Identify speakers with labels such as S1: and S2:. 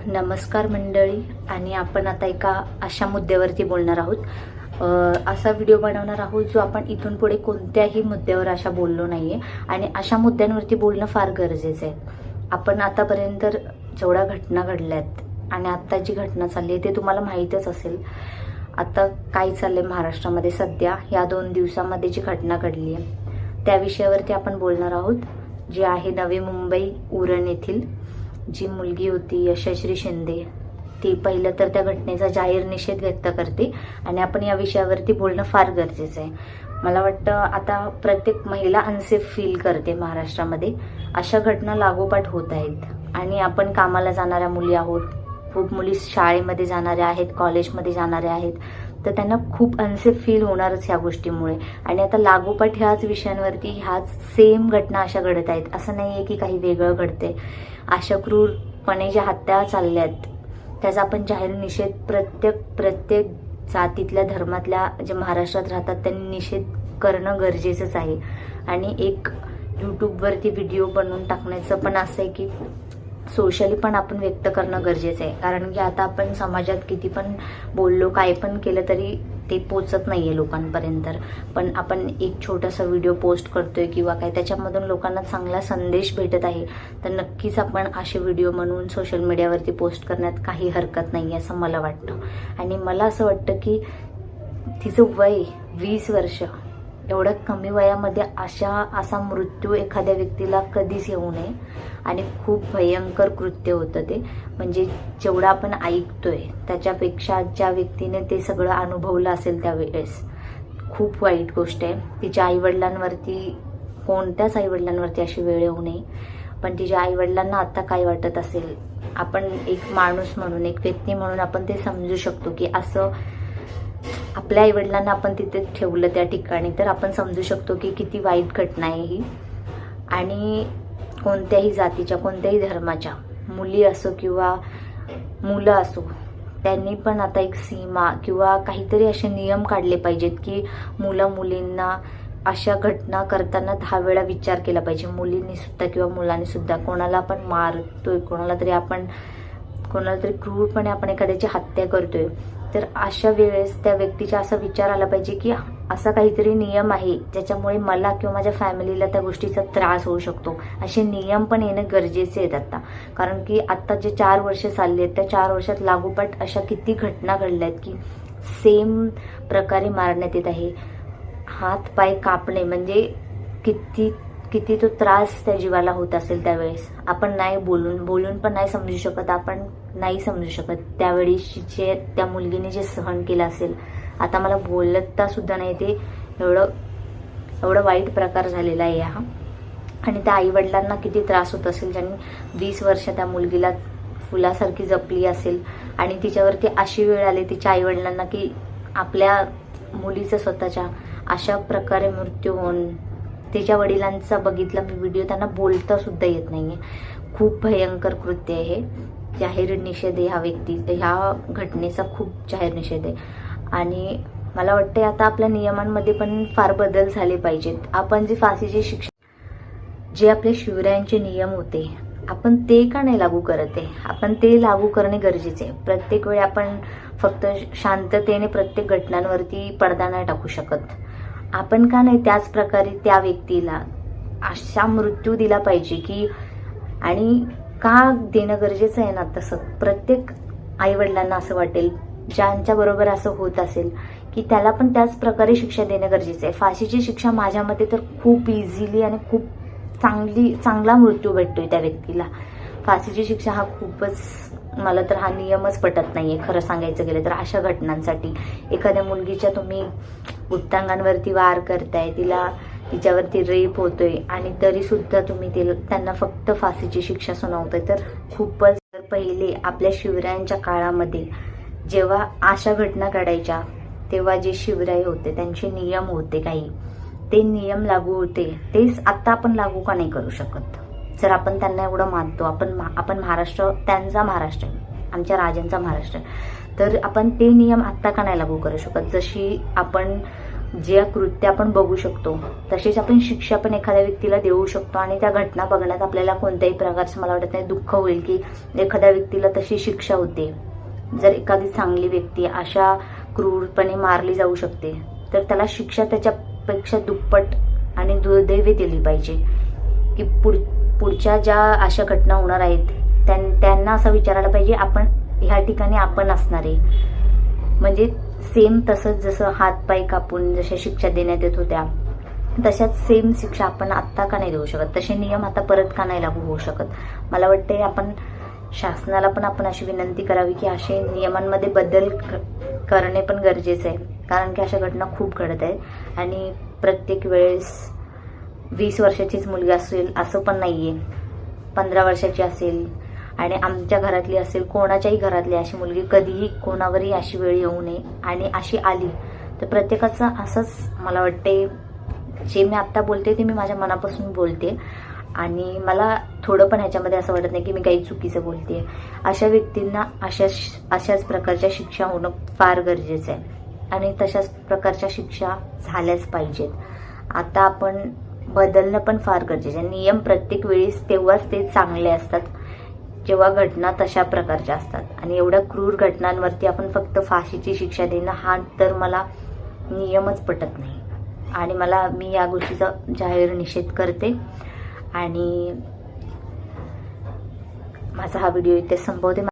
S1: नमस्कार मंडळी. आणि आपण आता एका अशा मुद्द्यावरती बोलणार आहोत. असा व्हिडिओ बनवणार आहोत जो आपण इथून पुढे कोणत्याही मुद्द्यावर अशा बोललो नाहीये आणि अशा मुद्द्यांवरती बोलणं फार गरजेचं आहे. आपण आतापर्यंत जेवढ्या घटना घडल्यात आणि आता जी घटना चालली आहे ते तुम्हाला माहीतच असेल. आता काय चाललंय महाराष्ट्रामध्ये सध्या या 2 दिवसांमध्ये जी घटना घडली आहे त्या विषयावरती आपण बोलणार आहोत. जी आहे नवी मुंबई उरण येथील जी मुलगी होती यशश्री शिंदे, ती पहिलं तर त्या घटनेचा जाहीर निषेध व्यक्त करते आणि आपण या विषयावरती बोलणं फार गरजेचं आहे. मला वाटतं आता प्रत्येक महिला अनसेफ फील करते महाराष्ट्रामध्ये. अशा घटना लागोपाठ होत आहेत आणि आपण कामाला जाणाऱ्या मुली आहोत, खूप मुली शाळेमध्ये जाणाऱ्या आहेत, कॉलेजमध्ये जाणाऱ्या आहेत, तर त्यांना खूप अनसेफ फील होणारच ह्या गोष्टीमुळे. आणि आता लागोपाठ ह्याच विषयांवरती ह्याच सेम घटना अशा घडत आहेत. असं नाही आहे की काही वेगळं घडते. अशा क्रूरपणे ज्या हत्या चालल्यात त्याचा आपण जाहीर निषेध प्रत्येक जातीतल्या धर्मातल्या जे महाराष्ट्रात राहतात त्यांनी निषेध करणं गरजेचंच आहे. आणि एक यूट्यूबवरती व्हिडिओ बनवून टाकण्याचं पण असं आहे की सोशली पण आपण व्यक्त करणं गरजेचं आहे. कारण की आता आपण समाजात किती पण बोललो, काय पण केलं तरी ते पोचत नाहीये लोकांपर्यंत. पण आपण एक छोटासा व्हिडिओ पोस्ट करतोय किंवा काय, त्याच्यामधून लोकांना चांगला संदेश भेटत आहे, तर नक्कीच आपण असे व्हिडिओ म्हणून सोशल मीडियावरती पोस्ट करण्यात काही हरकत नाही असं मला वाटतं. आणि मला असं वाटतं की तिचं वय 20 वर्ष, एवढ्या कमी वयामध्ये असा मृत्यू एखाद्या व्यक्तीला कधीच येऊ नये. आणि खूप भयंकर कृत्य होतं ते. म्हणजे जेवढं आपण ऐकतोय त्याच्यापेक्षा ज्या व्यक्तीने ते सगळं अनुभवलं असेल त्यावेळेस खूप वाईट गोष्ट आहे. तिच्या आईवडिलांवरती, कोणत्याच आईवडिलांवरती अशी वेळ येऊ नये. पण तिच्या आईवडिलांना आता काय वाटत असेल, आपण एक माणूस म्हणून, एक व्यक्ती म्हणून आपण ते समजू शकतो की असं आपल्या आईवडिलांना आपण तिथे ठेवलं त्या ठिकाणी, तर आपण समजू शकतो की किती वाईट घटना आहे ही. आणि कोणत्याही जातीच्या, कोणत्याही धर्माच्या मुली असो किंवा मुलं असो, त्यांनी पण आता एक सीमा किंवा काहीतरी असे नियम काढले पाहिजेत की मुलींना अशा घटना करताना 10 वेळा विचार केला पाहिजे. मुलींनी सुद्धा किंवा मुलांनी सुद्धा. कोणाला आपण मारतोय, कोणाला तरी क्रूरपणे आपण एखाद्याची हत्या करतोय, तर अशा वेळेस त्या व्यक्तीचा असा विचार आला पाहिजे की असा काहीतरी नियम आहे ज्याच्यामुळे मला किंवा माझ्या फॅमिलीला त्या गोष्टीचा त्रास होऊ शकतो. असे नियम पण येणं गरजेचे आहेत आता. कारण की आता जे 4 वर्ष चालले आहेत त्या 4 वर्षात लागोपाठ अशा किती घटना घडल्या आहेत की सेम प्रकारे मारण्यात येत आहे. हात पाय कापणे म्हणजे किती तो त्रास त्या जीवाला होत असेल त्यावेळेस. आपण नाही बोलून पण नाही समजू शकत. आपण नाही समजू शकत त्यावेळी त्या मुलगीने जे सहन केलं असेल. आता मला बोलता सुद्धा नाही ते, एवढं वाईट प्रकार झालेला आहे हा. आणि त्या आईवडिलांना किती त्रास होत असेल ज्यांनी 20 वर्ष त्या मुलगीला फुलासारखी जपली असेल आणि तिच्यावरती अशी वेळ आली तिच्या आईवडिलांना की आपल्या मुलीचं स्वतःच्या अशा प्रकारे मृत्यू होऊन. तिच्या वडिलांचा बघितला मी व्हिडिओ, त्यांना बोलता सुद्धा येत नाहीये. खूप भयंकर कृत्य आहे. जाहीर निषेध आहे ह्या घटनेचा खूप जाहीर निषेध आहे. आणि मला वाटतं आता आपल्या नियमांमध्ये पण फार बदल झाले पाहिजेत. आपण जे फाशीची शिक्षा, जे आपले शिवरायांचे नियम होते, आपण ते का नाही लागू करत आहे? आपण ते लागू करणे गरजेचे आहे. प्रत्येक वेळी आपण फक्त शांततेने प्रत्येक घटनांवरती पडदा नाही टाकू शकत. आपण का नाही त्याच प्रकारे त्या व्यक्तीला अशा मृत्यू दिला पाहिजे की, आणि का देणं गरजेचं आहे ना तसं. प्रत्येक आईवडिलांना असं वाटेल ज्यांच्या बरोबर असं होत असेल की त्याला पण त्याच प्रकारे शिक्षा देणं गरजेचं आहे. फाशीची शिक्षा माझ्या मते तर खूप इझिली आणि खूप चांगला मृत्यू भेटतोय त्या व्यक्तीला. फाशीची शिक्षा हा खूपच, मला तर हा नियमच पटत नाहीये खरं सांगायचं गेलं तर. अशा घटनांसाठी एखाद्या मुलगीच्या तुम्ही गुप्तांगांवरती वार करताय, तिच्यावरती रेप होतोय आणि तरी सुद्धा तुम्ही त्यांना फक्त फाशीची शिक्षा सुनावताय, तर खूपच. पहिले आपल्या शिवरायांच्या काळामध्ये जेव्हा अशा घटना घडायच्या तेव्हा जे शिवराय होते त्यांचे नियम होते काही, ते नियम लागू होते. तेच आता आपण लागू का नाही करू शकत? जर आपण त्यांना एवढं मानतो, आपण महाराष्ट्र, त्यांचा महाराष्ट्र आहे, आमच्या राजांचा महाराष्ट्र आहे, तर आपण ते नियम आत्ता का नाही लागू करू शकत? जशी आपण जे कृत्य आपण बघू शकतो तसेच आपण शिक्षा पण एखाद्या व्यक्तीला देऊ शकतो. आणि त्या घटना बघण्यात आपल्याला कोणत्याही प्रकारचं मला वाटत नाही दुःख होईल की एखाद्या व्यक्तीला तशी शिक्षा होते. जर एखादी चांगली व्यक्ती अशा क्रूरपणे मारली जाऊ शकते तर त्याला शिक्षा त्याच्यापेक्षा दुप्पट आणि दुर्दैवी दिली पाहिजे. की पुढच्या ज्या अशा घटना होणार आहेत त्यांना असं विचारायला पाहिजे आपण ह्या ठिकाणी आपण असणार आहे. म्हणजे सेम तसंच जसं हातपाय कापून जशा शिक्षा देण्यात येत होत्या तशाच सेम शिक्षा आपण आत्ता का नाही देऊ शकत. तसे नियम आता परत का नाही लागू होऊ शकत. मला वाटते आपण शासनाला पण आपण अशी विनंती करावी की असे नियमांमध्ये बदल करणे पण गरजेचं आहे. कारण की अशा घटना खूप घडत आहेत आणि प्रत्येक वेळेस 20 वर्षाचीच मुलगी असेल असं पण नाही आहे. 15 वर्षाची असेल आणि आमच्या घरातली असेल कोणाच्याही घरातली अशी मुलगी कधीही कोणावरही अशी वेळ येऊ नये. आणि अशी आली तर प्रत्येकाचं असंच मला वाटते. जे मी आत्ता बोलते ते मी माझ्या मनापासून बोलते आणि मला थोडं पण ह्याच्यामध्ये असं वाटत नाही की मी काही चुकीचं बोलते. अशा व्यक्तींना अशाच प्रकारच्या शिक्षा होणं फार गरजेचं आहे आणि तशाच प्रकारच्या शिक्षा झाल्याच पाहिजेत. आता आपण बदलणं पण फार गरजेचं आहे. नियम प्रत्येक वेळेस तेव्हाच ते चांगले असतात जेव्हा घटना तशा प्रकारच्या असतात. आणि एवढ्या क्रूर घटनांवरती आपण फक्त फाशीची शिक्षा देणं हा तर मला नियमच पटत नाही. आणि मी या गोष्टीचा जाहीर निषेध करते आणि माझा हा व्हिडिओ इथे संपवते.